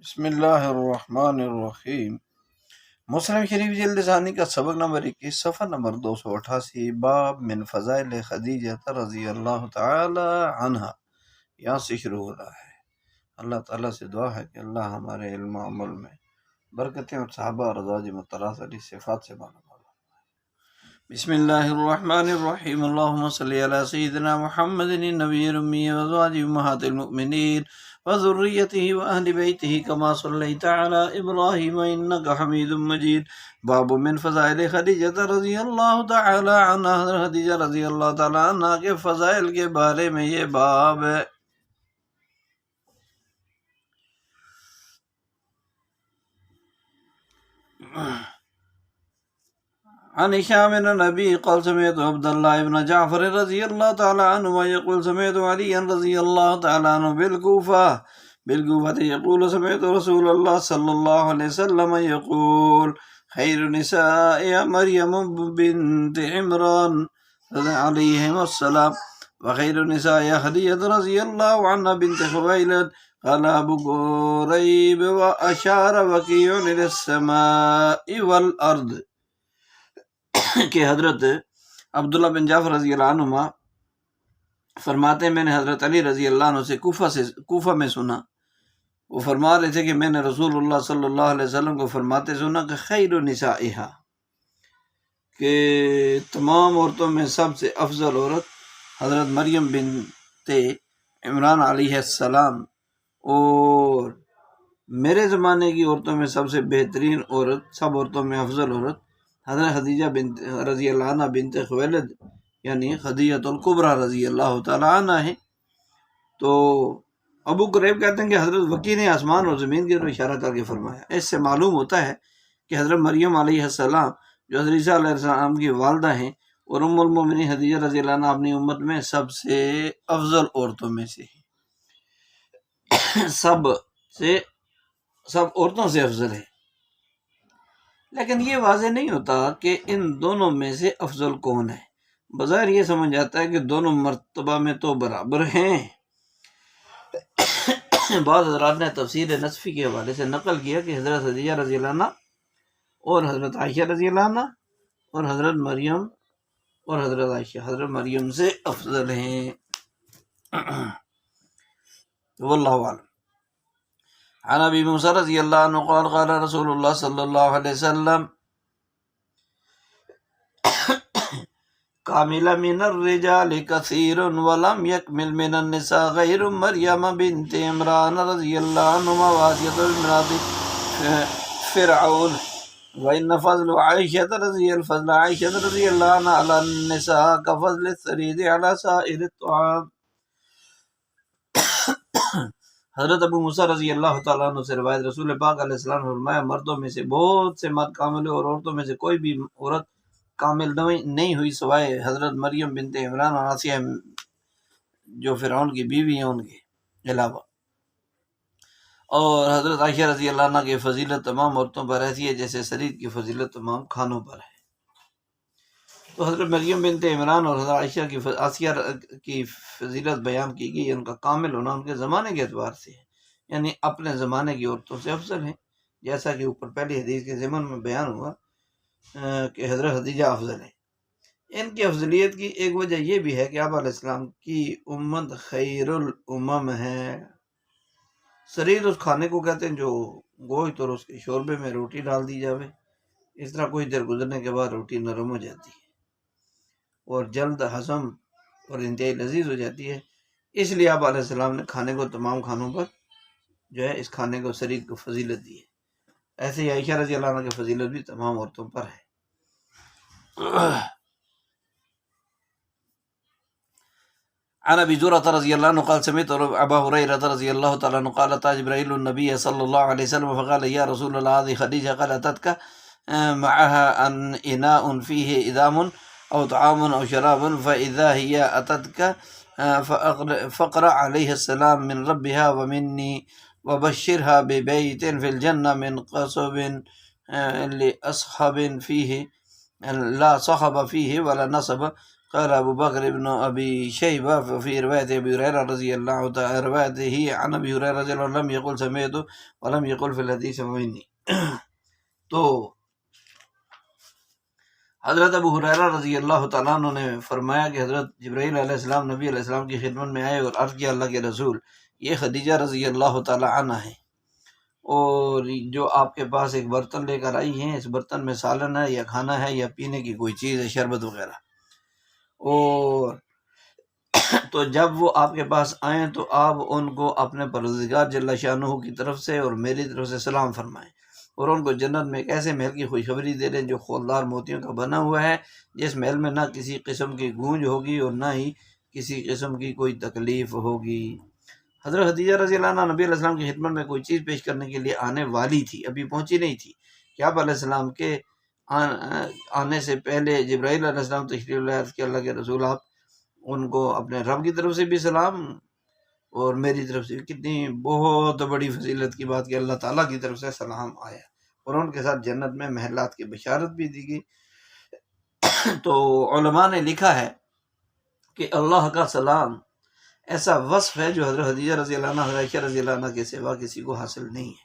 بسم اللہ الرحمن الرحیم۔ مسلم شریف جلد ثانی کا سبق نمبر 21 صفحہ نمبر 288 باب من فضائل خدیجہ رضی اللہ تعالی عنہا، یہاں سے شروع ہو رہا ہے۔ اللہ تعالیٰ سے دعا ہے کہ اللہ ہمارے علم و عمل میں برکتیں اور صحابہ اور ازواج مطہرات علی صفات سے معلوم۔ بسم اللہ الرحمن الرحیم، اللہم صلی علی سیدنا محمد النبی الامی وازواج امہات المؤمنین وذریتہ واہل بیتہ کما صلیت علی ابراہیم انک حمید مجید۔ باب من فضائل خدیجہ رضی اللہ تعالی عنہ، خدیجہ رضی اللہ تعالی عنہ کے فضائل کے بارے میں یہ باب ہے۔ عن هشام بن النبي قال سمعت عبد الله بن جعفر رضي الله تعالى عنه يقول سمعت عليا رضي الله تعالى عنه بالكوفة يقول سمعت رسول الله صلى الله عليه وسلم يقول خير نساء مريم بنت عمران عليهم السلام وخير نساء خديجة رضي الله عنها بنت خويلد قال أبو كريب وأشار وكيع إلى السماء والأرض کہ حضرت عبداللہ بن جعفر رضی اللہ عنہ فرماتے ہیں میں نے حضرت علی رضی اللہ عنہ سے کوفہ میں سنا، وہ فرما رہے تھے کہ میں نے رسول اللہ صلی اللہ علیہ وسلم کو فرماتے سنا کہ خیر نسائہا، کہ تمام عورتوں میں سب سے افضل عورت حضرت مریم بنت عمران علیہ السلام، اور میرے زمانے کی عورتوں میں سب سے بہترین عورت، سب عورتوں میں افضل عورت حضرت خدیجہ بنت رضی اللہ عنہ بنت خویلد یعنی خدیجۃ الکبریٰ رضی اللہ تعالی عنہ ہے۔ تو ابو قریب کہتے ہیں کہ حضرت وکیع نے آسمان اور زمین کی طرف اشارہ کر کے فرمایا۔ اس سے معلوم ہوتا ہے کہ حضرت مریم علیہ السلام جو حضرت عیسیٰ علیہ السلام کی والدہ ہیں اور ام المومنین خدیجہ رضی اللہ عنہ اپنی امت میں سب سے افضل عورتوں میں سے ہیں، سب عورتوں سے افضل ہے، لیکن یہ واضح نہیں ہوتا کہ ان دونوں میں سے افضل کون ہے۔ بظاہر یہ سمجھ آتا ہے کہ دونوں مرتبہ میں تو برابر ہیں۔ بعض حضرات نے تفسیر نصفی کے حوالے سے نقل کیا کہ حضرت خدیجہ رضی اللہ عنہ اور حضرت عائشہ رضی اللہ عنہ اور حضرت مریم اور حضرت عائشہ حضرت مریم سے افضل ہیں۔ واللہ اعلم۔ عن ابی موسیٰ رضی اللہ عنہ قال قال رسول اللہ صلی اللہ علیہ وسلم کامل من الرجال کثیر ولم یکمل من النساء غیر مریم بنت عمران رضی اللہ عنہما وآسیۃ امرأۃ فرعون وإن فضل عائشة رضی اللہ عنہ علی النساء كفضل الثريد على سائر الطعام۔ حضرت ابو موسیٰ رضی اللہ تعالیٰ عنہ سے روایت، رسول پاک علیہ السلام نے فرمایا مردوں میں سے بہت سے مرد کامل اور عورتوں میں سے کوئی بھی عورت کامل نہیں ہوئی سوائے حضرت مریم بنت عمران اور آسیہ جو فرعون کی بیوی ہیں ان کے علاوہ۔ اور حضرت عائشہ رضی اللہ عنہ کی فضیلت تمام عورتوں پر ایسی ہے جیسے سرید کی فضیلت تمام کھانوں پر ہے۔ تو حضرت مریم بنت عمران اور حضرت عائشہ آسیہ کی فضیلت بیان کی گئی، ان کا کامل ہونا ان کے زمانے کے اعتبار سے ہے، یعنی اپنے زمانے کی عورتوں سے افضل ہیں، جیسا کہ اوپر پہلی حدیث کے ضمن میں بیان ہوا کہ حضرت خدیجہ افضل ہے۔ ان کی افضلیت کی ایک وجہ یہ بھی ہے کہ آپ علیہ السلام کی امت خیر الامم ہے۔ سرید اس کھانے کو کہتے ہیں جو گوشت اور اس کے شوربے میں روٹی ڈال دی جاوے، اس طرح کچھ دیر گزرنے کے بعد روٹی نرم ہو جاتی ہے اور جلد ہضم اور انتہائی لذیذ ہو جاتی ہے، اس لیے آپ علیہ السلام نے کھانے کو تمام کھانوں پر جو ہے اس کھانے کو سرید کو فضیلت دی ہے۔ ایسے ہی عائشہ رضی اللہ عنہ کی فضیلت بھی تمام عورتوں پر ہے۔ عن ابی زرعۃ رضی اللہ عنہ قال سمعت ابا ہریرہ رضی اللہ تعالی عنہ قال اتى جبرائیل النبی صلی اللہ علیہ وسلم فقال یا رسول اللہ هذه خدیجہ قال اتتك معها اناء فيه ادام او طعام او شراب فاذا هي اتتك فاقرأ عليها السلام من ربها ومني وبشرها ببيت في الجنة من قصب لأصحاب فيه لا صخب فيه ولا نصب قال ابو بکر ابن ابی شیبہ فی روایت ابی ہریرہ رضی اللہ تعالی روایت ہی عن ابی ہریرہ رضی اللہ عنہ لم یقل سمعت ولم یقل فی الحدیث منی. تو حضرت ابو ہریرہ رضی اللہ تعالیٰ عنہ نے فرمایا کہ حضرت جبرائیل علیہ السلام نبی علیہ السلام کی خدمت میں آئے اور عرض کیا اللہ کے رسول یہ خدیجہ رضی اللہ تعالیٰ عنہ ہے اور جو آپ کے پاس ایک برتن لے کر آئی ہیں اس برتن میں سالن ہے یا کھانا ہے یا پینے کی کوئی چیز ہے شربت وغیرہ. اور تو جب وہ آپ کے پاس آئیں تو آپ ان کو اپنے پروردگار جل شانہ کی طرف سے اور میری طرف سے سلام فرمائیں اور ان کو جنت میں ایک ایسے محل کی خوشخبری دے دیں جو خولدار موتیوں کا بنا ہوا ہے جس محل میں نہ کسی قسم کی گونج ہوگی اور نہ ہی کسی قسم کی کوئی تکلیف ہوگی. حضرت خدیجہ رضی اللہ عنہ نبی علیہ السلام کی خدمت میں کوئی چیز پیش کرنے کے لیے آنے والی تھی، ابھی پہنچی نہیں تھی کہ آپ علیہ السلام کے آنے سے پہلے جبرائیل علیہ السلام تشریف لائے کہ اللہ کے رسول آپ ان کو اپنے رب کی طرف سے بھی سلام اور میری طرف سے. کتنی بہت بڑی فضیلت کی بات کہ اللہ تعالیٰ کی طرف سے سلام آیا اور ان کے ساتھ جنت میں محلات کی بشارت بھی دی گئی. تو علماء نے لکھا ہے کہ اللہ کا سلام ایسا وصف ہے جو حضرت خدیجہ رضی اللہ عنہ حضرت عائشہ رضی اللہ عنہ کے سوا کسی کو حاصل نہیں ہے.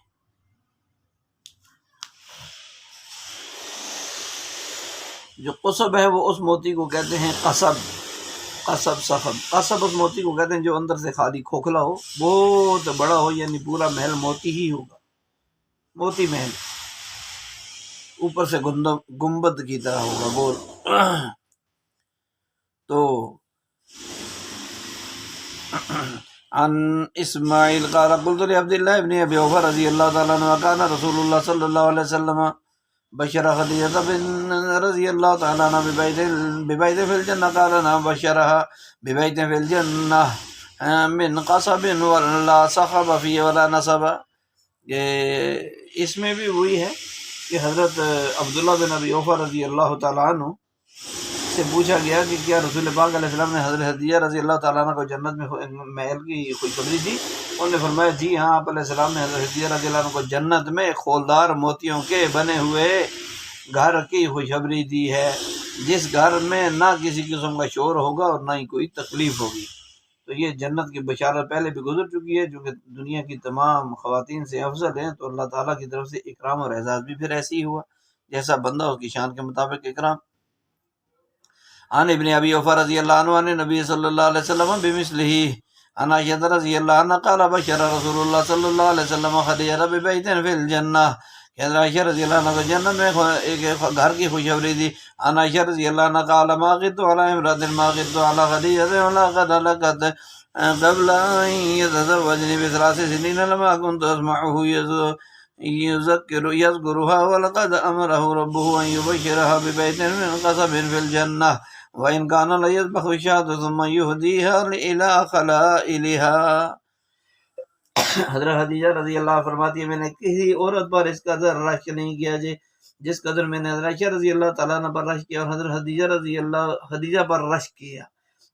جو قصب ہے وہ اس موتی کو کہتے ہیں قصب صخب. قصب اس موتی کو کہتے ہیں جو اندر سے خالی کھوکھلا ہو بہت بڑا ہو یعنی پورا محل موتی ہی ہوگا، موتی محل اوپر سے گنبد کی طرح ہوگا گول. تو عن اسماعیل قال قلت لعبد الله ابن ابي اوفى رضي الله تعالى عنه كان رسول الله صلى الله عليه وسلم بشر خدیجہ بن رضی اللہ تعالیٰ عنہ ببیت فی الجنہ قال نعم بشرها ببیت فی الجنہ من قصب ولا صخب فيه ولا نصب. اس میں بھی وہی ہے کہ حضرت عبداللہ بن ابی اوفیٰ رضی اللہ تعالیٰ عنہ سے پوچھا گیا کہ کیا رسول پاک علیہ السلام نے حضرت خدیجہ رضی اللہ تعالیٰ عنہ کو جنت میں محل کی خوشخبری دی. انہوں نے فرمایا جی ہاں، آپ علیہ السلام نے حضرت خدیجہ رضی اللہ عنہ کو جنت میں خولدار موتیوں کے بنے ہوئے گھر کی خوشخبری دی ہے جس گھر میں نہ کسی قسم کا شور ہوگا اور نہ ہی کوئی تکلیف ہوگی. تو یہ جنت کی بشارت پہلے بھی گزر چکی ہے جو کہ دنیا کی تمام خواتین سے افضل ہیں. تو اللہ تعالیٰ کی طرف سے اکرام اور اعزاز بھی پھر ایسے ہی ہوا جیسا بندہ اس کی شان کے مطابق اکرام. عن ابن ابی اوفیٰ رضی اللہ عنہ عن نبی صلی اللہ علیہ وسلم بمثلہ عن عائشہ رضی اللہ عنہ قال بشر رسول اللہ صلی اللہ علیہ وسلم خدیجہ ببیت فی الجنہ کہ حضرت عائشہ رضی اللہ عنہ کو جنت میں ایک گھر کی خوشخبری دی. عن عائشہ رضی اللہ عنہ قال ما غدت علی امرأة ما غدت علی خدیجہ ولا قد لقد قبل ان يتزوجني بثلاث سنين لما كنت اسمعه يذكرها ولقد امره ربه ان يبشرها ببيت من قصب في الجنة وإن كان ليذبح الشاة ثم يهديها إلى خلائلها. حضرت خدیجہ رضی اللہ عنہ فرماتی ہے میں نے کسی عورت پر اس قدر رشک نہیں کیا جس قدر میں نے حضرت عائشہ رضی اللہ تعالیٰ عنہ پر رشک کیا اور حضرت خدیجہ پر رشک کیا.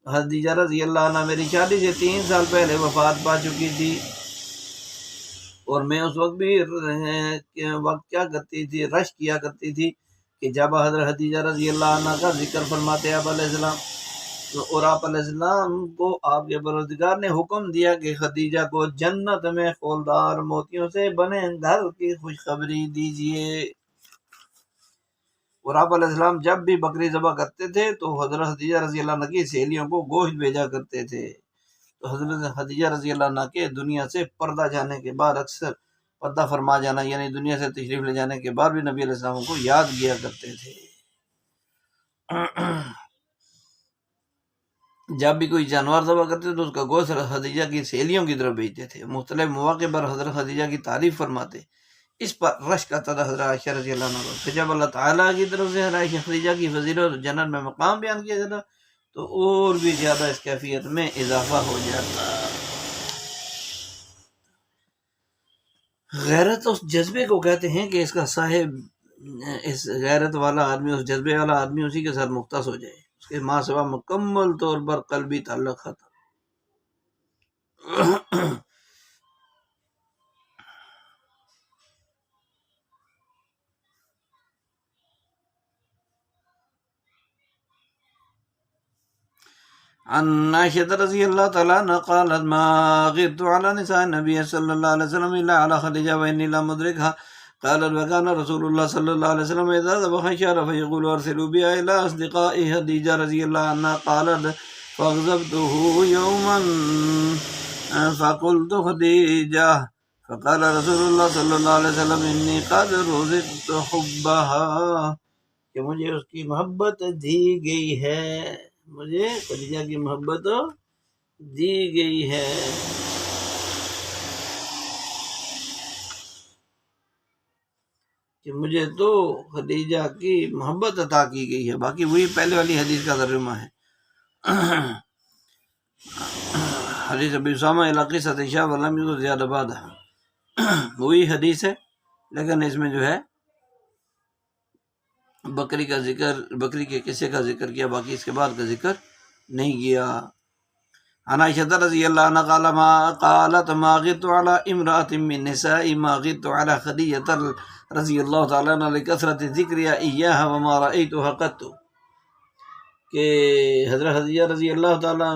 خدیجہ رضی اللہ عنہ میری شادی سے 3 سال پہلے وفات پا چکی تھی اور میں اس وقت بھی کیا کرتی تھی، رشک کیا کرتی تھی کہ جب حضرت خدیجہ رضی اللہ عنہ کا ذکر فرماتے آپ علیہ السلام اور آپ علیہ السلام کو آپ کے پروردگار نے حکم دیا کہ خدیجہ کو جنت میں خولدار موتیوں سے بنے گھر کی خوشخبری دیجیے. اور آپ علیہ السلام جب بھی بکری ذبح کرتے تھے تو حضرت خدیجہ رضی اللہ عنہ کی سہیلیوں کو گوشت بھیجا کرتے تھے. تو حضرت خدیجہ رضی اللہ عنہ کے دنیا سے پردہ جانے کے بعد اکثر پردہ فرما جانا یعنی دنیا سے تشریف لے جانے کے بعد بھی نبی علیہ السلام کو یاد کیا کرتے تھے. جب بھی کوئی جانور ذبح کرتے تو اس کا گوشت خدیجہ کی سہیلیوں کی طرف بھیجتے تھے. مختلف مواقع پر حضرت خدیجہ کی تعریف فرماتے، اس پر رشک آتا تھا حضرت عائشہ رضی اللہ عنہ کو. پھر جب اللہ تعالیٰ کی طرف سے حضرت خدیجہ کی فضیلت اور جنت میں مقام بیان کیا جاتا تو اور بھی زیادہ اس کیفیت میں اضافہ ہو جاتا. غیرت اس جذبے کو کہتے ہیں کہ اس کا صاحب، اس غیرت والا آدمی، اس جذبے والا آدمی اسی کے ساتھ مختص ہو جائے، اس کے ماں سوا مکمل طور پر قلبی تعلق ختم. عن عائشة رضي الله تعالى عنها قالت ما غرت على نساء النبي صلى الله عليه وسلم إلا على خديجة وإني لم أدركها. قالت وكان رسول الله صلى الله عليه وسلم إذا ذبح شارة فيقول أرسلوا بها إلى أصدقائه خديجة رضي الله عنها. قالت فاغضبته يوما فقلت خديجة فقال رسول الله صلى الله عليه وسلم إني قد رزقت حبها کہ مجھے اس کی محبت دی گئی ہے، مجھے خدیجہ کی محبت دی گئی ہے۔ کہ مجھے تو خدیجہ کی محبت عطا کی گئی ہے۔ باقی وہی پہلے والی حدیث کا ترجمہ ہے۔ حدیث ابی اسامہ علاقی ستیشہ ولم یذکر زیادہ بعد، وہی حدیث ہے لیکن اس میں جو ہے بکری کا ذکر، بکری کے قصے کا ذکر کیا، باقی اس کے بعد کا ذکر نہیں کیا۔ عن عائشة رضی اللہ عنہ قالت ما غرت على امرأة من نساء ما غرت على خدیجة رضی اللہ تعالیٰ عنہ لکثرت ذکرها ایاها وما رأيتها قط، کہ حضرت خدیجہ رضی اللہ تعالیٰ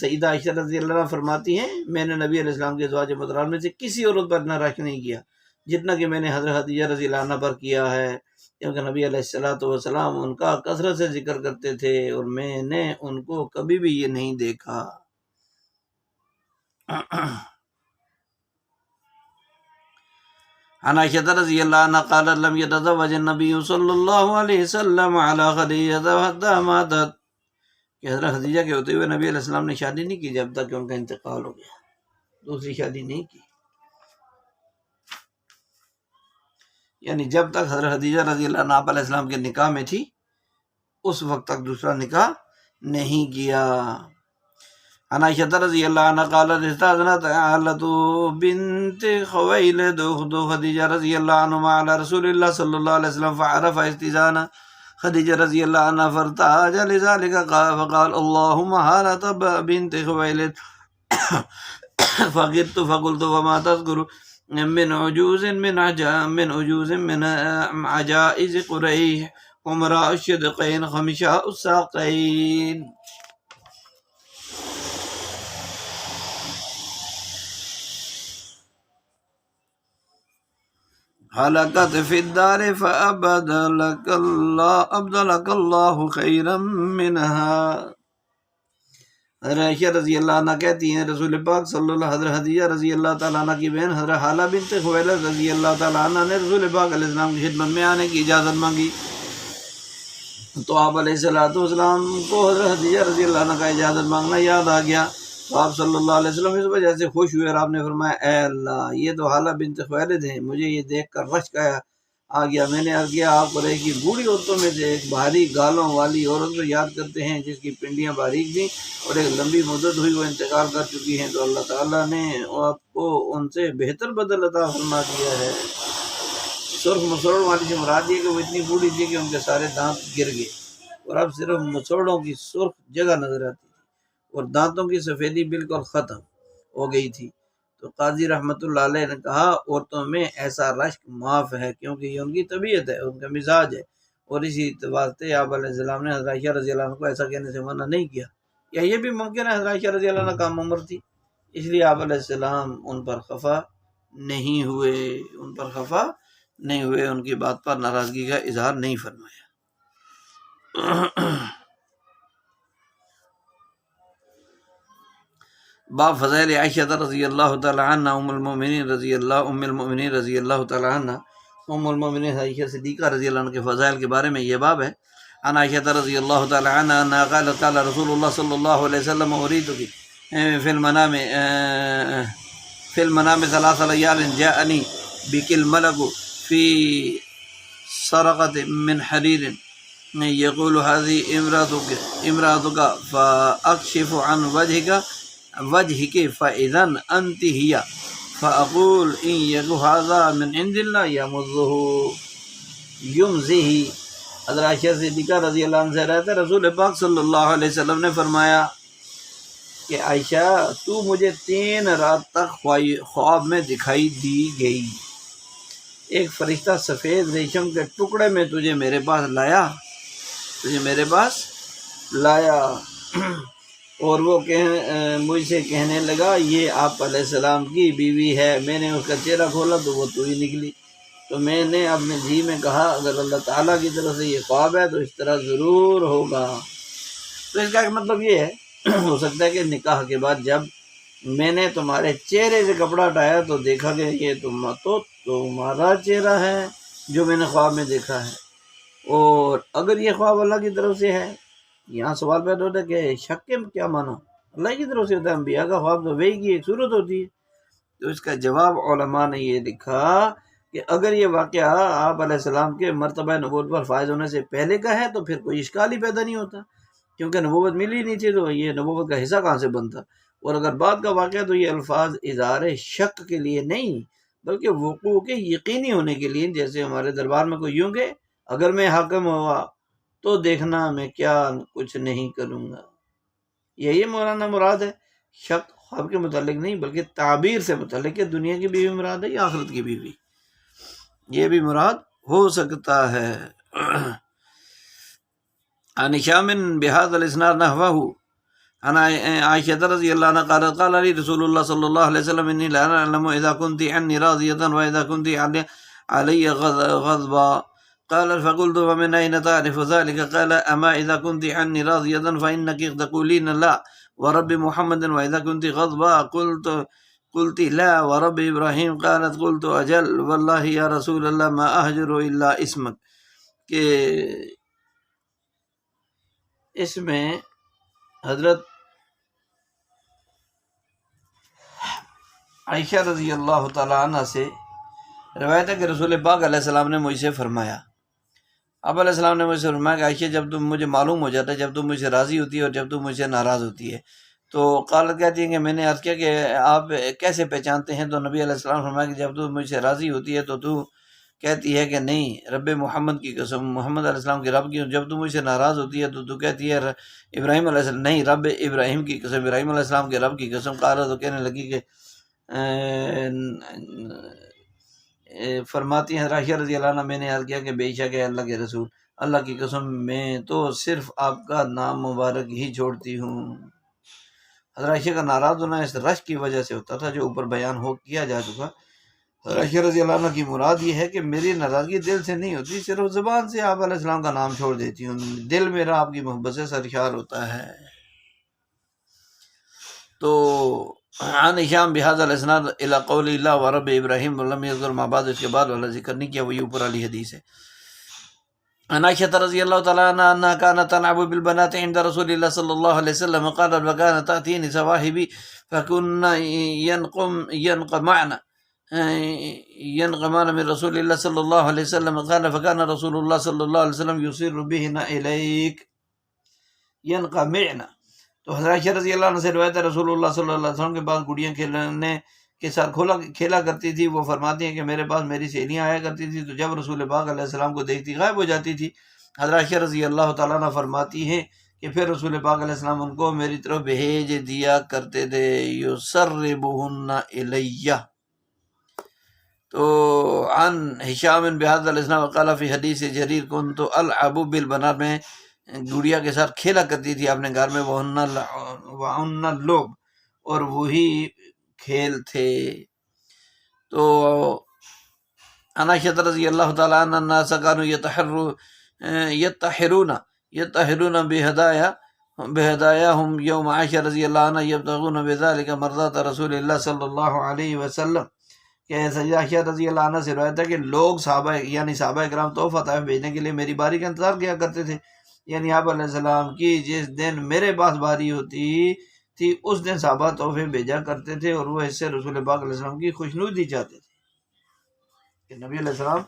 سیدہ عائشہ رضی اللہ عنہ فرماتی ہیں میں نے نبی علیہ السلام کے ازواج مطہرات میں سے کسی عورت پر اتنا رشک نہیں کیا جتنا کہ میں نے حضرت خدیجہ رضی اللہ عنہ پر کیا ہے، کیونکہ نبی علیہ السلام ان کا کثرت سے ذکر کرتے تھے اور میں نے ان کو کبھی بھی یہ نہیں دیکھا۔ عن عائشة رضی اللہ عنہ قالت لم يتزوج النبي صلی اللہ علیہ وسلم على خدیجہ حتى ماتت، کہ حضرت خدیجہ کے ہوتے ہوئے نبی علیہ السلام نے شادی نہیں کی جب تک کہ ان کا انتقال ہو گیا، دوسری شادی نہیں کی، یعنی جب تک حضرت خدیجہ رضی اللہ عنہ علیہ السلام کے نکاح میں تھی اس وقت تک دوسرا نکاح نہیں کیا۔ عن عائشة رضی اللہ عنہ قالت استاذنت عائلة بنت خویلد اخت خدیجہ رضی اللہ عنہما علی رسول اللہ صلی اللہ علیہ وسلم فعرف استئذان خدیجہ رضی اللہ عنہ فارتاج لذلك فقال اللهم حالة بنت خویلد فغرت فقلت وما تذكر من عجوز من عجائز قریش عمراء الشدقین خمشاء الساقین۔ حلقت فی الدار فابدلک اللہ خیرا منها۔ حضرت عائشہ رضی اللہ عنہ کہتی ہیں رسول پاک صلی اللہ حضرت خدیجہ رضی اللہ تعالیٰ عنہ کی بہن حضرت حالہ بنت خویلد رضی اللہ تعالیٰ عنہ نے رسول پاک علیہ السلام کی خدمت میں آنے کی اجازت مانگی، تو آپ علیہ السلام کو حضرت خدیجہ رضی اللہ عنہ کا اجازت مانگنا یاد آ گیا، تو آپ صلی اللہ علیہ وسلم اس وجہ سے خوش ہوئے اور آپ نے فرمایا اے اللہ یہ تو حالہ بنت خویلد ہیں، مجھے یہ دیکھ کر رشک آ گیا۔ میں نے عرض کیا آپ قریش کی بوڑھی عورتوں میں سے ایک بھاری گالوں والی عورت کو یاد کرتے ہیں جس کی پنڈیاں باریک تھیں اور ایک لمبی مدت ہوئی وہ انتقال کر چکی ہیں، تو اللہ تعالیٰ نے آپ کو ان سے بہتر بدل عطا فرما دیا ہے۔ سرخ مسوڑ والی سے مراد یہ کہ وہ اتنی بوڑھی تھی کہ ان کے سارے دانت گر گئے اور اب صرف مسوڑوں کی سرخ جگہ نظر آتی تھی اور دانتوں کی سفیدی بالکل ختم ہو گئی تھی۔ تو قاضی رحمۃ اللہ علیہ نے کہا عورتوں میں ایسا رشک معاف ہے کیونکہ یہ ان کی طبیعت ہے، ان کا مزاج ہے، اور اسی اعتبار سے آپ علیہ السلام نے حضرت عائشہ رضی اللہ عنہ کو ایسا کہنے سے منع نہیں کیا، یا یہ بھی ممکن ہے حضرت عائشہ رضی اللہ عنہ کم عمر تھی اس لیے آپ علیہ السلام ان پر خفا نہیں ہوئے، ان کی بات پر ناراضگی کا اظہار نہیں فرمایا۔ باب فضائل عائشہ رضی اللہ تعالی عنہ ام المؤمنین رضی اللہ تعالی عنہ، ام المؤمنین عائشہ صدیقہ رضی اللہ عنہ کے فضائل کے بارے میں یہ باب ہے۔ عن عائشہ رضی اللہ تعالی عنہ انہا قالت قال رسول اللہ صلی اللہ علیہ وسلم اریدک فی المنام ثلاث لیال جاءنی بک الملک فی سرقۃ من حریر یقول هذه امرأتک فاکشف عن وجهك فإذا أنت هي فأقول إن يك هذا من عند الله يمزه۔ حضرت عائشہ صدیقہ رضی اللہ عنہ سے روایت ہے رسول پاک صلی اللہ علیہ وسلم نے فرمایا کہ عائشہ تو مجھے 3 رات تک خواب میں دکھائی دی گئی، ایک فرشتہ سفید ریشم کے ٹکڑے میں تجھے میرے پاس لایا اور وہ مجھ سے کہنے لگا یہ آپ علیہ السلام کی بیوی ہے۔ میں نے اس کا چہرہ کھولا تو وہ تو ہی نکلی۔ تو میں نے اپنے جی میں کہا اگر اللہ تعالیٰ کی طرف سے یہ خواب ہے تو اس طرح ضرور ہوگا۔ تو اس کا مطلب یہ ہے ہو سکتا ہے کہ نکاح کے بعد جب میں نے تمہارے چہرے سے کپڑا ہٹایا تو دیکھا کہ یہ تمہارا چہرہ ہے جو میں نے خواب میں دیکھا ہے۔ اور اگر یہ خواب اللہ کی طرف سے ہے، یہاں سوال پیدا ہوتا ہے کہ شک کے کیا مانا؟ اللہ کی طرف سے ہوتا ہے، انبیاء کا خواب تو وہی کی ایک صورت ہوتی ہے۔ تو اس کا جواب علماء نے یہ لکھا کہ اگر یہ واقعہ آپ علیہ السلام کے مرتبہ نبوت پر فائز ہونے سے پہلے کا ہے تو پھر کوئی اشکال ہی پیدا نہیں ہوتا، کیونکہ نبوت ملی نہیں تھی تو یہ نبوت کا حصہ کہاں سے بنتا۔ اور اگر بعد کا واقعہ تو یہ الفاظ اظہار شک کے لیے نہیں بلکہ وقوع کے یقینی ہونے کے لیے، جیسے ہمارے دربار میں کوئی یوں کہ اگر میں حاکم ہوا تو دیکھنا میں کیا کچھ نہیں کروں گا۔ یہی مولانا مراد ہے، شک خواب کے متعلق نہیں بلکہ تعبیر سے متعلق ہے، دنیا کی بیوی مراد ہے یا آخرت کی بیوی، یہ بھی مراد ہو سکتا ہے۔ عن هشام بهذا الاسناد نحوه عن عائشة رضي الله عنها قالت قال لي رسول الله صلى الله عليه وسلم إني لا أعلم إذا كنت عني راضية وإذا كنت علي غضبا قال فقلت ومن أين تعرف ذلك؟ قال أما إذا كنت عني راضية فإنك تقولين لا ورب محمد وإذا كنت غضبا قلت لا ورب إبراهيم قالت قلت أجل والله يا رسول الله ما أهجر إلا اسمك۔ کہ اس میں حضرت عائشہ رضی اللہ تعالیٰ عنہ سے روایت ہے کہ رسول پاک علیہ السلام نے مجھ سے فرمایا، اب علیہ السلام نے مجھ سے فرمایا کہ عائشہ جب تم مجھے معلوم ہو جاتا ہے جب تم مجھ سے راضی ہوتی ہے اور جب تم مجھ سے ناراض ہوتی ہے۔ تو قالت کہتی ہیں کہ میں نے عرض کیا کہ آپ کیسے پہچانتے ہیں؟ تو نبی علیہ السلام فرمایا کہ جب تم مجھ سے راضی ہوتی ہے تو تو کہتی ہے کہ نہیں رب محمد کی قسم، محمد علیہ السلام کے رب کی، جب تم مجھ سے ناراض ہوتی ہے تو تو کہتی ہے ابراہیم علیہ السلام، نہیں رب ابراہیم کی قسم، ابراہیم علیہ السلام کے رب کی قسم۔ قالت تو کہنے لگی کہ فرماتی ہیں عائشہ رضی اللہ عنہ میں نے عرض کیا کہ بے شک ہے اللہ کے رسول، اللہ کی قسم میں تو صرف آپ کا نام مبارک ہی چھوڑتی ہوں۔ حضرت عائشہ کا ناراض ہونا اس رشک کی وجہ سے ہوتا تھا جو اوپر بیان کیا جا چکا۔ حضرت عائشہ رضی اللہ عنہ کی مراد یہ ہے کہ میری ناراضگی دل سے نہیں ہوتی، صرف زبان سے آپ علیہ السلام کا نام چھوڑ دیتی ہوں، دل میرا آپ کی محبت سے سرشار ہوتا ہے۔ تو عن ہشام بهذا الاسناد الى قول الله ورب ابراہیم ولم يذكر ما بعد، اس کے بعد والا ذکر نہیں کیا، وہی اوپر والی حدیث ہے۔ عن عائشة رضی اللہ تعالی عنها انها كانت تلعب بالبنات عند رسول الله صلى الله عليه وسلم قالت وكانت تأتيني سواهبي فكنا ينقمان من رسول الله صلى الله عليه وسلم قال فكان رسول الله صلى الله عليه وسلم يصر بهن إليك ينقمعن۔ تو حضرت عائشہ رضی اللہ عنہ سے روایت ہے رسول اللہ صلی اللہ علیہ وسلم کے پاس گڑیاں کھیلنے کے ساتھ کھیلا کرتی تھی، وہ فرماتی ہیں کہ میرے پاس میری سہیلیاں آیا کرتی تھی تو جب رسول پاک علیہ السلام کو دیکھتی غائب ہو جاتی تھی۔ حضرت عائشہ رضی اللہ تعالیٰ عنہ فرماتی ہیں کہ پھر رسول پاک علیہ السلام ان کو میری طرف بھیج دیا کرتے تھے، یسربہن الیہ۔ تو عن ہشام بهذا الاسناد وقال فی حدیث جریر کنت العب بالبنات، میں گڑیا کے ساتھ کھیلا کرتی تھی اپنے گھر میں، وَعُنَّ اللُّعْبُ، اور وہی کھیل تھے۔ تو عن عائشہ رضی اللہ تعالی عنہ الناس كانوا يتطهرون بهداياهم يوم عائشہ رضی اللہ عنہ يبتغون بذلك مرضات رسول اللہ صلی اللہ علیہ وسلم۔ کہ سیدہ عائشہ رضی اللہ عنہ سے روایت ہے کہ لوگ صحابہ یعنی صحابہ کرام تحفہ طائف بھیجنے کے لیے میری باری کا انتظار کیا کرتے تھے، یعنی آپ علیہ السلام کی جس دن میرے پاس باری ہوتی تھی اس دن صحابہ تحفے بھیجا کرتے تھے اور وہ اس سے رسول پاک علیہ السلام کی خوشنودی چاہتے تھے کہ نبی علیہ السلام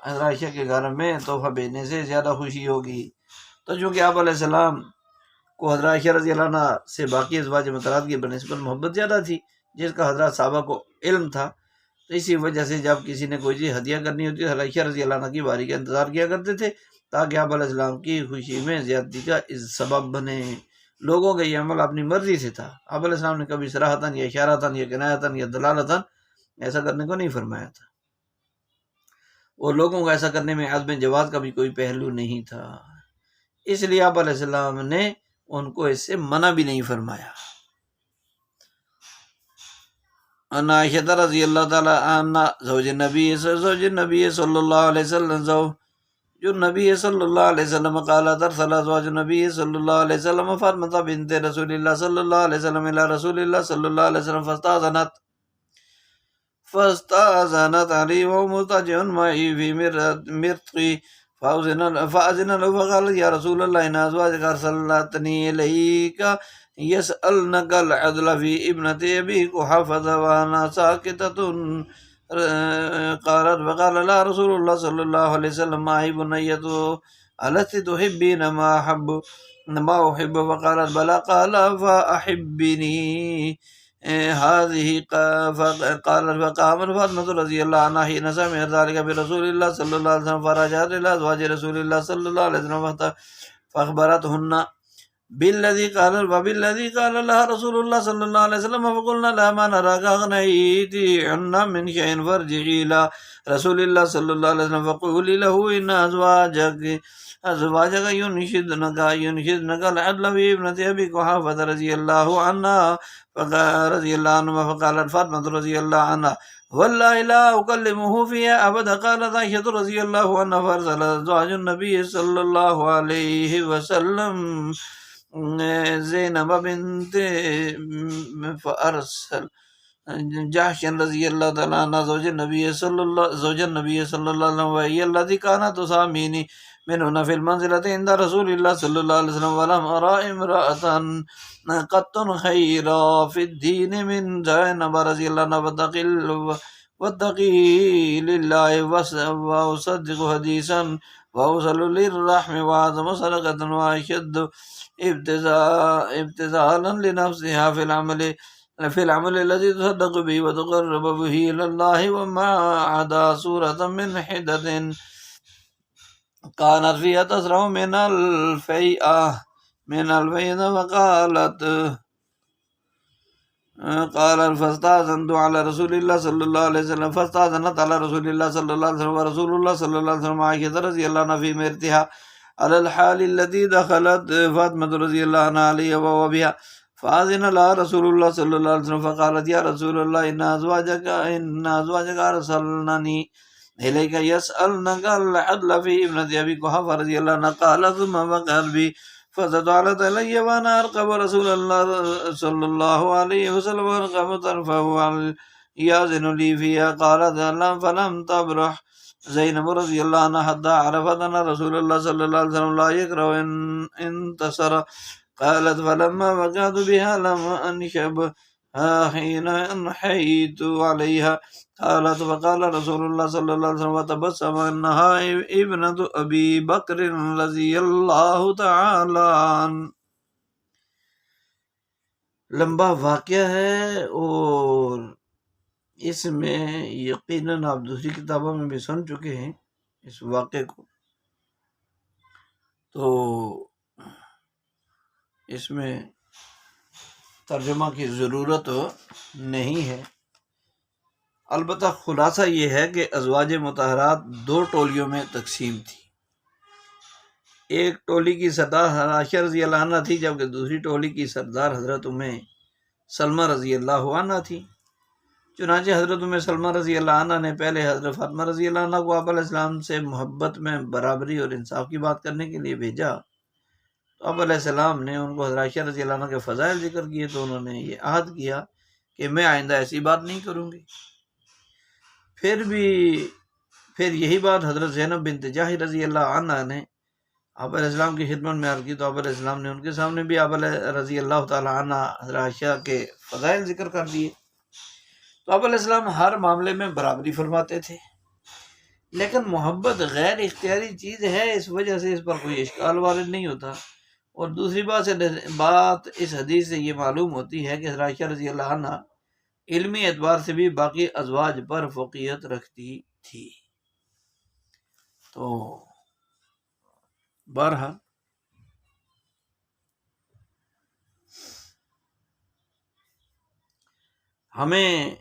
حضرت عائشہ کے گھر میں تحفہ بھیجنے سے زیادہ خوشی ہوگی۔ تو چونکہ آپ علیہ السلام کو حضرت عائشہ رضی اللہ عنہ سے باقی ازواج مطہرات کی بنسبت محبت زیادہ تھی، جس کا حضرات صحابہ کو علم تھا، تو اسی وجہ سے جب کسی نے کوئی چیز ہدیہ کرنی ہوتی ہے عائشہ رضی اللہ عنہ کی باری کا انتظار کیا کرتے تھے تاکہ آپ علیہ السلام کی خوشی میں زیادتی کا سبب بنے۔ لوگوں کا یہ عمل اپنی مرضی سے تھا، آپ علیہ السلام نے کبھی صراحتاً یا اشارتاً یا کنایتاً یا دلالتاً ایسا کرنے کو نہیں فرمایا تھا، اور لوگوں کو ایسا کرنے میں عدم جواز کا بھی کوئی پہلو نہیں تھا۔ اس لیے آپ علیہ السلام نے ان کو اس سے منع بھی نہیں فرمایا۔ ان عائشہ رضی اللہ تعالی عنہ زوج نبی صلی اللہ علیہ وسلم جو نبی صلی اللہ علیہ وسلم قالت ارسل ازواج نبی صلی اللہ علیہ وسلم فاطمہ بنت رسول اللہ صلی اللہ علیہ وسلم الى رسول اللہ صلی اللہ علیہ وسلم فاستأذنت علی وهو مضطجع معي في مرتقي فأذن له فقال يا رسول الله إن أزواجك أرسلتني إليك يسألنك العدل في ابنة أبي قحافة وأنا ساكتة قالت فقال لا رسول الله صلى الله عليه وسلم ما هي بنية ألست تحبين ما أحب فقالت بلى قال فأحبني هذه قالت فقامت فاطمة رضي الله عنها حين سمعت ذلك برسول الله صلى الله عليه وسلم فرجعت إلى أزواج رسول الله صلى الله عليه وسلم فأخبرتهن بالذي قال لها رسول الله صلى الله عليه وسلم فقلنا لا ما نراك أغنيت عنا من شيء فارجعي إلى رسول الله صلى الله عليه وسلم فقولي له إن أزواجك ينشدنك العدل في ابنة أبي قحافة رضي الله عنها فقالت فاطمة رضي الله عنها والله لا أكلمه فيها أبدا قالت عائشة رضي الله عنها فأرسل أزواج النبي صلى الله عليه وسلم زينب بنت فأرسل جحش رضي الله تعالى عنها زوج النبي صلى الله عليه وسلم وهي التي كانت تساميني منهن في المنزلة عند رسول الله صلى الله عليه وسلم ولم أرى امرأة قط خيرا في الدين من زينب رضي الله عنها واتقي لله وأصدق حديثا وأوصل للرحم وأعظم صدقة وأشد ابتذالا لنفسها في العمل الذي تصدق به وتقرب به إلى الله وما عدا سورة من حدة كانت فيها تسرع من الفيئة وقالت فاستأذنت على رسول الله صلى الله عليه وسلم فاستأذنت على رسول الله صلى الله عليه وسلم ورسول الله صلى الله عليه وسلم عائشة رضي الله عنها في مرتها على الحال التي دخلت فاطمة رضي الله عنها عليه وهو بها فأذن لها رسول الله صلى الله عليه وسلم فقالت يا رسول الله إن أزواجك أرسلنني إليك يسألنك العدل في ابنة أبي قحافة رضي الله عنها قال ثم وقعت بي فتطالت إلي وأنا أرقب رسول الله صلى الله عليه وسلم وأرقب طرفه يأذن لي فيها قالت فلم تبرح زينب رضي الله عنها حتى عرفت أن رسول الله صلى الله عليه وسلم لا يكره إن انتصر قالت فلما وقعت بها لم أنشب حين أنحيت عليها قالت فقال رسول الله صلى الله عليه وسلم وتبسم أنها ابنة أبي بكر رضي الله تعالى عنه۔ لمبا واقعہ ہے اور اس میں یقیناً آپ دوسری کتابوں میں بھی سن چکے ہیں اس واقعے کو، تو اس میں ترجمہ کی ضرورت نہیں ہے۔ البتہ خلاصہ یہ ہے کہ ازواج مطہرات دو ٹولیوں میں تقسیم تھی۔ ایک ٹولی کی سردار عائشہ رضی اللہ عنہ تھی، جبکہ دوسری ٹولی کی سردار حضرت ام سلمہ رضی اللہ عنہ تھی۔ چنانچہ حضرت ام سلمہ رضی اللہ عنہ نے پہلے حضرت فاطمہ رضی اللہ عنہ کو آپ علیہ السلام سے محبت میں برابری اور انصاف کی بات کرنے کے لیے بھیجا، تو آپ علیہ السلام نے ان کو حضرت عائشہ رضی اللہ عنہ کے فضائل ذکر کیے، تو انہوں نے یہ عہد کیا کہ میں آئندہ ایسی بات نہیں کروں گی۔ پھر یہی بات حضرت زینب بنت جحش رضی اللہ عنہ نے آپ علیہ السلام کی خدمت میں عرض کی، تو آپ علیہ السلام نے ان کے سامنے بھی آپ علیہ رضی اللہ تعالی عنہ حضرت عائشہ کے فضائل ذکر کر دیے۔ تو آپ علیہ السلام ہر معاملے میں برابری فرماتے تھے، لیکن محبت غیر اختیاری چیز ہے، اس وجہ سے اس پر کوئی اشکال وارد نہیں ہوتا۔ اور دوسری بات اس حدیث سے یہ معلوم ہوتی ہے کہ حضرت عائشہ رضی اللہ عنہ علمی اعتبار سے بھی باقی ازواج پر فوقیت رکھتی تھی۔ تو بہرحال ہمیں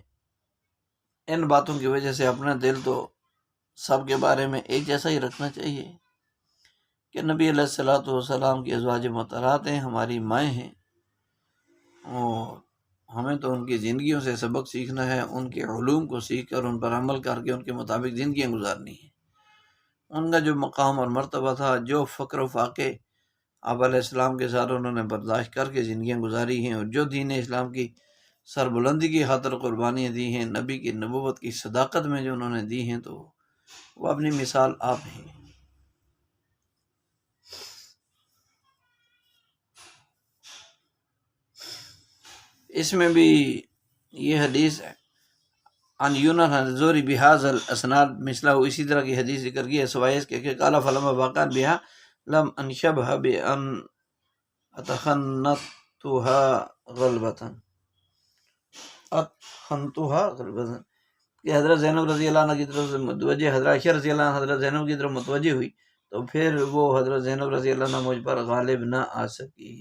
ان باتوں کی وجہ سے اپنا دل تو سب کے بارے میں ایک جیسا ہی رکھنا چاہیے، کہ نبی علیہ الصلوۃ والسلام کی ازواج مطہرات ہیں، ہماری مائیں ہیں، اور ہمیں تو ان کی زندگیوں سے سبق سیکھنا ہے، ان کے علوم کو سیکھ کر ان پر عمل کر کے ان کے مطابق زندگیاں گزارنی ہیں۔ ان کا جو مقام اور مرتبہ تھا، جو فقر و فاقے آپ علیہ السلام کے ساتھ انہوں نے برداشت کر کے زندگیاں گزاری ہیں، اور جو دین اسلام کی سربلندی کی خاطر قربانیاں دی ہیں، نبی کی نبوت کی صداقت میں جو انہوں نے دی ہیں، تو وہ اپنی مثال آپ ہیں۔ اس میں بھی یہ حدیث ہے ان یونس الزوری بحاظ الاسناد مثلہ، اسی طرح کی حدیث ذکر کی ہے سوائے کہ قال فلما واقعا بها لم انشبها بان اتخنتها غلبة کہ حضرت زینب رضی اللہ عنہ کی طرف سے متوجہ، حضرت عائشہ رضی اللہ عنہ حضرت زینب کی طرف متوجہ ہوئی، تو پھر وہ حضرت زینب رضی اللہ عنہ مجھ پر غالب نہ آ سکی۔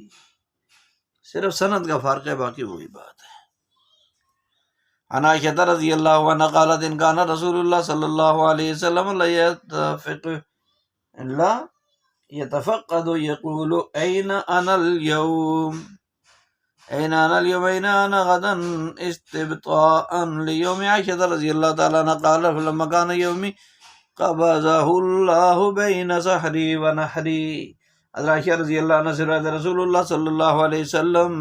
صرف سند کا فرق ہے، باقی وہی بات ہے۔ عن عائشہ رضی اللہ عنہ قالت ان کان رسول اللہ صلی اللہ علیہ وسلم لا يتفقد يقول این انا اليوم این انا اليوم این انا غدا استبطاء لیوم عائشہ رضی اللہ تعالی عنہ قال فلما كان یومی قبضه اللہ بین سحری و نحری۔ حضرت عائشہ رضی اللہ عنہ سے روایت رسول اللہ صلی اللہ علیہ وسلم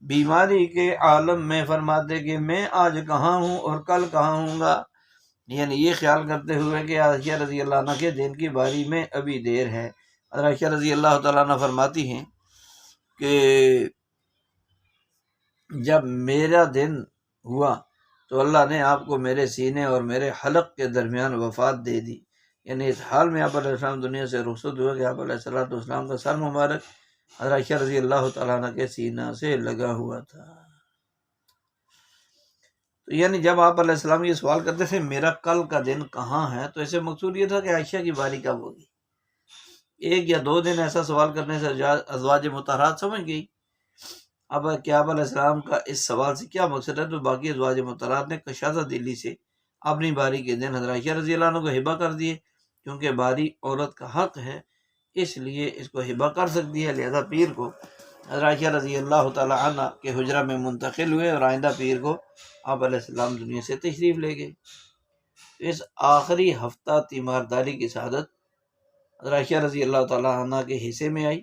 بیماری کے عالم میں فرماتے کہ میں آج کہاں ہوں اور کل کہاں ہوں گا، یعنی یہ خیال کرتے ہوئے کہ عائشہ رضی اللہ عنہ کے دن کی باری میں ابھی دیر ہے۔ حضرت عائشہ رضی اللہ تعالیٰ عنہ فرماتی ہیں کہ جب میرا دن ہوا تو اللہ نے آپ کو میرے سینے اور میرے حلق کے درمیان وفات دے دی، یعنی اس حال میں آپ علیہ السلام دنیا سے رخصت ہوئے کہ آپ علیہ السلام کا سر مبارک حضرت عائشہ رضی اللہ تعالیٰ عنہ کے سینہ سے لگا ہوا تھا۔ تو یعنی جب آپ علیہ السلام یہ سوال کرتے تھے میرا کل کا دن کہاں ہے، تو اسے مقصود یہ تھا کہ عائشہ کی باری کب ہوگی۔ ایک یا دو دن ایسا سوال کرنے سے ازواج مطہرات سمجھ گئی اب کہ آپ علیہ السلام کا اس سوال سے کیا مقصد ہے، تو باقی ازواج مطہرات نے کشادہ دلی سے اپنی باری کے دن حضرت عائشہ رضی اللہ عنہ کو ہبہ کر دیے، کیونکہ باری عورت کا حق ہے، اس لیے اس کو ہبہ کر سکتی ہے، لہذا پیر کو حضرت عائشہ رضی اللہ تعالی عنہ کے حجرہ میں منتقل ہوئے، اور آئندہ پیر کو آپ علیہ السلام دنیا سے تشریف لے گئے۔ اس آخری ہفتہ تیمارداری کی سعادت حضرت عائشہ رضی اللہ تعالی عنہ کے حصے میں آئی،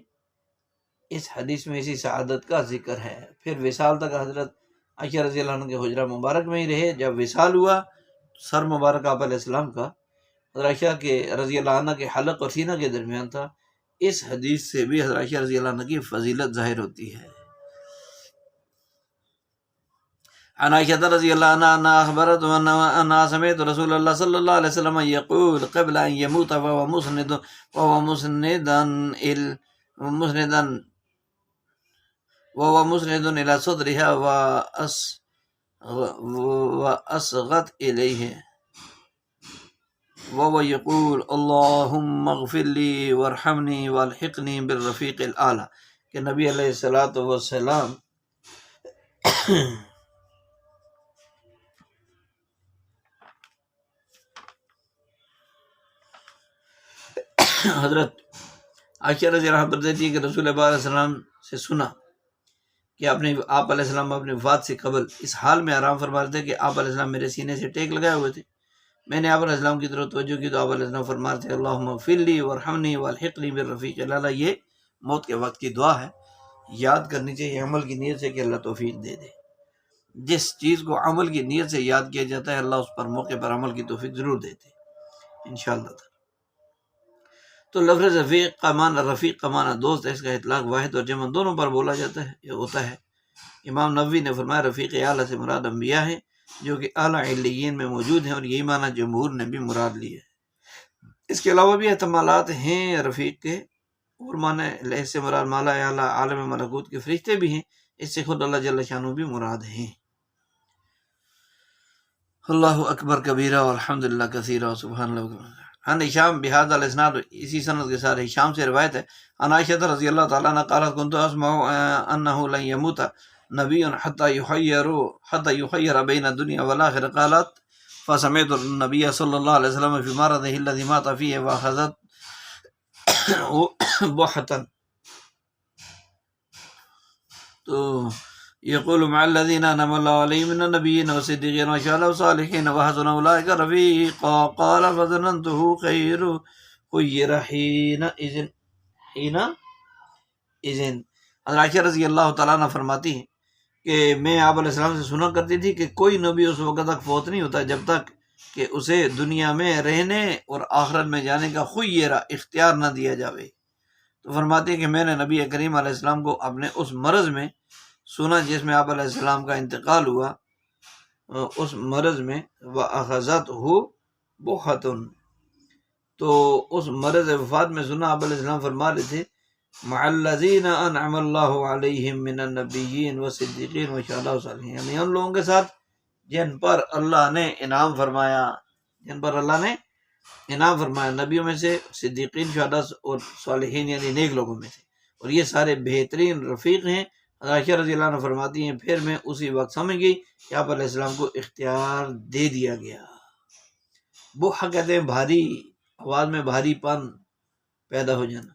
اس حدیث میں اسی سعادت کا ذکر ہے۔ پھر وصال تک حضرت عائشہ رضی اللہ عنہ کے حجرہ مبارک میں ہی رہے۔ جب وصال ہوا سر مبارک آپ علیہ السلام کا حضرت عائشہ کے رضی اللہ عنہ کے حلق اور سینہ کے درمیان تھا۔ اس حدیث سے بھی حضرت عائشہ رضی اللہ عنہ کی فضیلت ظاہر ہوتی ہے۔ عن عائشہ رضی اللہ عنہ اخبرت انها سمعت رسول اللہ صلی اللہ علیہ وسلم یقول قبل ان يموت وهو مسند الى صدرها واصغت الیہ وهو يقول اللهم اغفر لي وارحمني والحقني بالرفیق الاعلی، کہ نبی علیہ الصلوۃ والسلام حضرت عائشہ رضی اللہ عنہ بتاتی ہے کہ رسول اللہ علیہ السلام سے سنا کہ آپ علیہ السلام اپنی وفات سے قبل اس حال میں آرام فرما رہے تھے کہ آپ علیہ السلام میرے سینے سے ٹیک لگائے ہوئے تھے۔ میں نے آپ علیہ السلام کی طرف توجہ کی تو آپ علیہ السلام فرما رہے تھے اللہم اغفر لی وارحمنی والحقنی بالرفیق الاعلی۔ یہ موت کے وقت کی دعا ہے، یاد کرنی چاہیے عمل کی نیت سے کہ اللہ توفیق دے دے۔ جس چیز کو عمل کی نیت سے یاد کیا جاتا ہے اللہ اس پر موقع پر عمل کی توفیق ضرور دیتے انشاءاللہ تعالی۔ تو لفظ رفیق کا معنی دوست ہے، اس کا اطلاق واحد اور جمع دونوں پر بولا جاتا ہے، یہ ہوتا ہے۔ امام نووی نے فرمایا رفیق اعلیٰ سے مراد انبیاء ہیں جو کہ اعلیٰ علیین میں موجود ہیں، اور یہی معنی جمہور نے بھی مراد لیا ہے۔ اس کے علاوہ بھی احتمالات ہیں رفیق کے، اور معنی اس سے مراد مالا اعلیٰ عالم ملکوت کے فرشتے بھی ہیں، اس سے خود اللہ جل شانہ بھی مراد ہیں۔ اللہ اکبر کبیرہ والحمدللہ کثیرہ سبحان اللہ۔ عن ہشام بہذا الاسناد، اسی سند کے ساتھ ہشام سے روایت ہے عن عائشہ رضی اللہ تعالیٰ عنہ قالت كنت اسمع انه لن يموت نبی حتى يخير بين الدنيا والآخرة قالت فسمعت النبي صلى الله عليه وسلم في مرضه الذي مات فيه بحتن. تو یقول مع الذین انعم اللہ علیہم من النبیین والصدیقین والشہداء والصالحین وحسن اولئک رفیقا قال فظننته خیر حینئذ. حضرت عائشہ رضی اللہ تعالیٰ عنہ فرماتی ہیں کہ میں آپ علیہ السلام سے سنا کرتی تھی کہ کوئی نبی اس وقت تک فوت نہیں ہوتا جب تک کہ اسے دنیا میں رہنے اور آخرت میں جانے کا خیرہ اختیار نہ دیا جاوے. تو فرماتی ہے کہ میں نے نبی کریم علیہ السلام کو اپنے اس مرض میں سنا جس میں آپ علیہ السلام کا انتقال ہوا، اس مرض میں وَأَخَذَتْهُ بُحَةٌ، تو اس مرض وفات میں سنا آپ علیہ السلام فرما رہے تھے مع الذین انعم اللہ علیہم من النبیین والصدیقین والشہداء والصالحین، یعنی ان لوگوں کے ساتھ جن پر اللہ نے انعام فرمایا، نبیوں میں سے، صدیقین، شہداء اور صالحین یعنی نیک لوگوں میں سے، اور یہ سارے بہترین رفیق ہیں. عائشہ رضی اللہ عنہ فرماتی ہیں پھر میں اسی وقت سمجھ گئی کہ آپ علیہ السلام کو اختیار دے دیا گیا. بوحہ کہتے ہیں بھاری، آواز میں بھاری پن پیدا ہو جانا.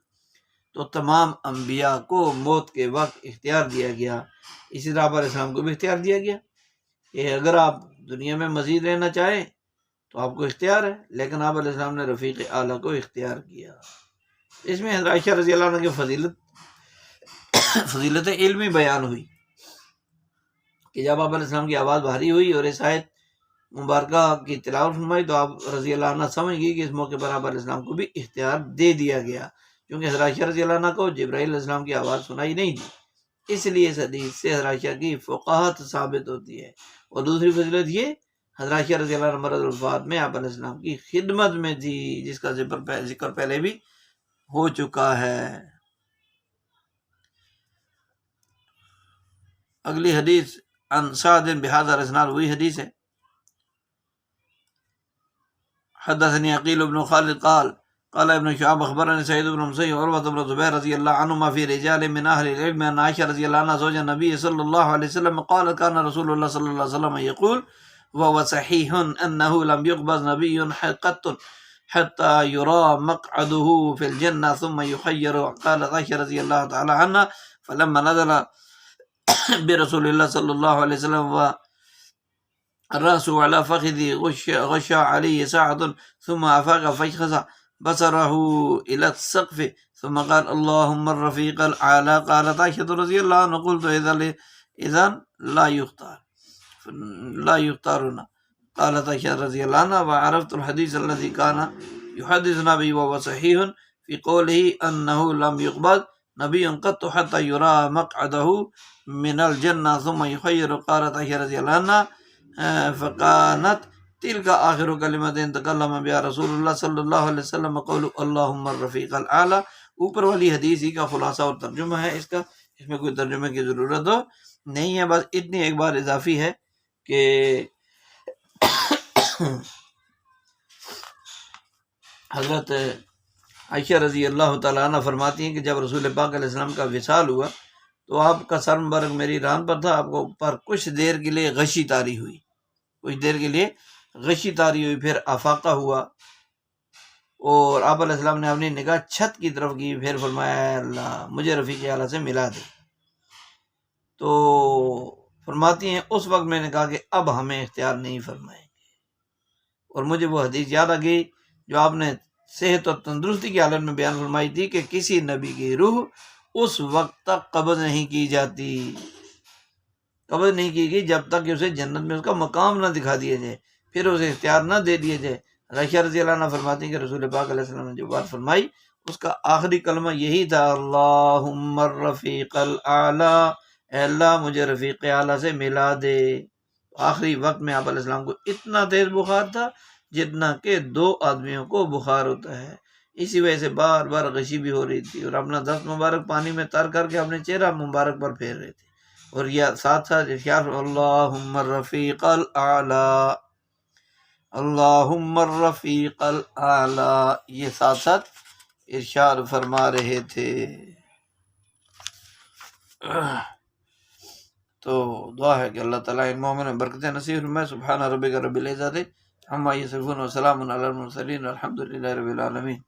تو تمام انبیاء کو موت کے وقت اختیار دیا گیا، اسی طرح آپ علیہ السلام کو بھی اختیار دیا گیا کہ اگر آپ دنیا میں مزید رہنا چاہیں تو آپ کو اختیار ہے، لیکن آپ علیہ السلام نے رفیق اعلیٰ کو اختیار کیا. اس میں حضرت عائشہ رضی اللہ عنہ کی فضیلت علمی بیان ہوئی کہ جب آپ علیہ السلام کی آواز بھاری ہوئی اور اس آیت مبارکہ کی تلاوت فرمائی تو آپ رضی اللہ عنہ سمجھ گئی کہ اس موقع پر آپ علیہ السلام کو بھی اختیار دے دیا گیا، کیونکہ حضرت عائشہ رضی اللہ عنہ کو جبرائیل علیہ السلام کی آواز سنائی نہیں دی. اس لیے اس حدیث سے حضرت عائشہ کی فقاہت ثابت ہوتی ہے. اور دوسری فضیلت یہ، حضرت عائشہ رضی اللہ عنہ مرض الوفات میں آپ علیہ السلام کی خدمت میں تھی، جس کا ذکر پہلے بھی ہو چکا ہے. اگلی حدیث عن سعد بهذا الاسناد، وہی حدیث ہے. حدثني عقيل بن خالد قال ابن شهاب اخبرني سعيد بن مسيب وعروة بن الزبير رضي الله عنهما في رجال من اهل العلم ان عائشة رضي الله عنها زوج النبي صلى الله عليه وسلم قال كان رسول الله صلى الله عليه وسلم يقول وهو صحيح انه لم يقبض نبي قط حتى يرى مقعده في الجنة ثم يخير. قالت عائشة رضي الله تعالى عنها فلما نزل برسول الله صلى الله عليه وسلم الرأس على فخذي غشى عليه ساعة ثم أفاق فشخص بصره إلى السقف ثم قال اللهم الرفيق الأعلى. قالت عائشة رضي الله عنها قلت إذا لا يختارنا. قالت عائشة رضي الله عنها وعرفت الحديث الذي كان يحدثنا به وهو صحيح في قوله أنه لم يقبض نبي قط حتى يرى مقعده من الجنة ثم يخير. قالت عائشة رضي الله عنها فكانت تلك آخر کلمۃ تکلم بها رسول اللہ صلی اللہ علیہ وسلم قول اللہم الرفیق الاعلی. اوپر والی حدیث ہی کا خلاصہ اور ترجمہ ہے اس کا، اس میں کوئی ترجمے کی ضرورت نہیں ہے. بس اتنی ایک بار اضافی ہے کہ حضرت عائشہ رضی اللہ تعالیٰ عنہ فرماتی ہیں کہ جب رسول پاک علیہ السلام کا وصال ہوا تو آپ کا سر مبارک میری ران پر تھا، آپ کو پر کچھ دیر کے لیے غشی طاری ہوئی، پھر افاقہ ہوا اور آپ علیہ السلام نے اپنی نگاہ چھت کی طرف کی، پھر فرمایا اے اللہ مجھے رفیق اعلیٰ سے ملا دے. تو فرماتی ہیں اس وقت میں نے کہا کہ اب ہمیں اختیار نہیں فرمائیں گے، اور مجھے وہ حدیث یاد آ گئی جو آپ نے صحت اور تندرستی کی حالت میں بیان فرمائی تھی کہ کسی نبی کی روح اس وقت تک قبض نہیں کی گئی جب تک کہ اسے جنت میں اس کا مقام نہ دکھا دیا جائے، پھر اسے اختیار نہ دے دیا جائے. عائشہ رضی اللہ عنہ فرماتی ہیں کہ رسول پاک علیہ السلام نے جو بات فرمائی اس کا آخری کلمہ یہی تھا اللہم الرفیق الاعلی، اے اللہ مجھے رفیق اعلیٰ سے ملا دے. آخری وقت میں آپ علیہ السلام کو اتنا تیز بخار تھا جتنا کہ 2 آدمیوں کو بخار ہوتا ہے. اسی وجہ سے بار بار غشی بھی ہو رہی تھی اور اپنا دست مبارک پانی میں تر کر کے اپنے چہرہ مبارک پر پھیر رہے تھے، اور یہ ساتھ ساتھ ارشاد اللہم الرفیق الاعلی، اللہم الرفیق الاعلی، یہ ساتھ ساتھ ارشاد فرما رہے تھے. تو دعا ہے کہ اللہ تعالیٰ ان مومن میں برکت نصیب فرمائے. سبحان ربک رب العزت عما یصفون وسلام علی المرسلین والحمد للہ رب العالمین.